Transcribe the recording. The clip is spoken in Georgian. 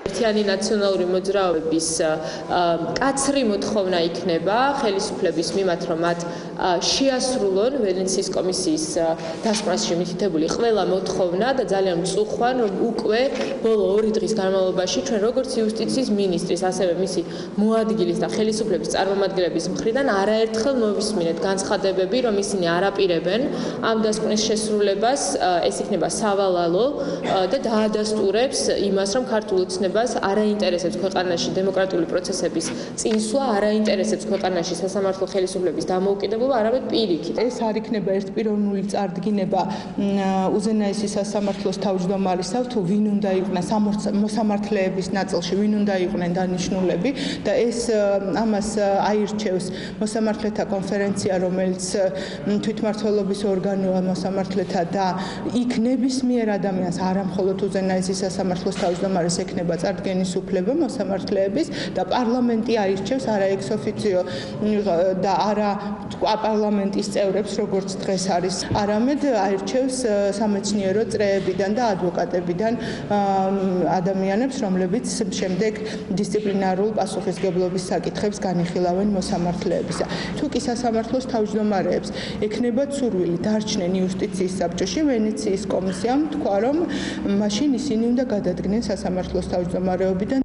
ერთიანი ნაციონალური მოძრაობების კაცრი მოთხოვნა იქნება ხელისუფლების მიმართ, რომ მათ შეასრულონ ვენეციის კომისიის დასკვნაში მითითებული ყველა მოთხოვნა და ძალიან მწუხვან, რომ უკვე ბოლო 2 დღის განმავლობაში ჩვენ როგორც იუსტიციის მინისტრის, ასევე მისი მოადგილის და ხელისუფლების წარმომადგენლების მხრიდან არაერთხელ მოვისმინეთ განცხადებები, რომ ისინი არაპირებენ ამ დასკვნის შესრულებას, ეს იქნება სავალალო და დაადასტურებს იმას, რომ ქართულ ოცნებას არაინტერესებს ქვეყანაში დემოკრატიული პროცესების წინსვლა, არაინტერესებს ქვეყანაში სასამართლო ხელისუფლების დამოუკიდებლობა, არამედ პირიქით. ეს არ იქნება ერთპიროვნული წარდგინება უზენაესი სასამართლოს თავმჯდომარისათვის, თუ ვინ უნდა იყვნენ მოსამართლეების ნაწილში, ვინ უნდა იყვნენ დანიშნულები და ეს ამას აირჩევს მოსამართლეთა კონფერენცია, რომელიც თვითმმართველობის ორგანოა მოსამართლეთა და იქ ნებისმიერ ადამიანს, არა მხოლოდ უზენაესი სასამართლოს თავმჯდომარეს ექნება წარდგენის უფლება მოსამართლეების და პარლამენტი აირჩევს არა ex officio და არა პარლამენტის წევრებს, როგორც დღეს არის, არამედ აირჩევს სამეცნიერო წრეებიდან და ადვოკატებიდან ადამიანებს, რომლებიც შემდეგ დისციპლინარულ პასუხისმგებლობის საკითხებს განიხილავენ მოსამართლეებისა. თუ კი სასამართლოს თავმჯდომარეებს ექნებათ სურვილი დარჩნენ იუსტიციის საბჭოში, ვენეციის კომისიამ თქვა, რომ მაშინ ისინი უნდა გადადგნენ სასამართლოს თავმჯდომარეობიდან.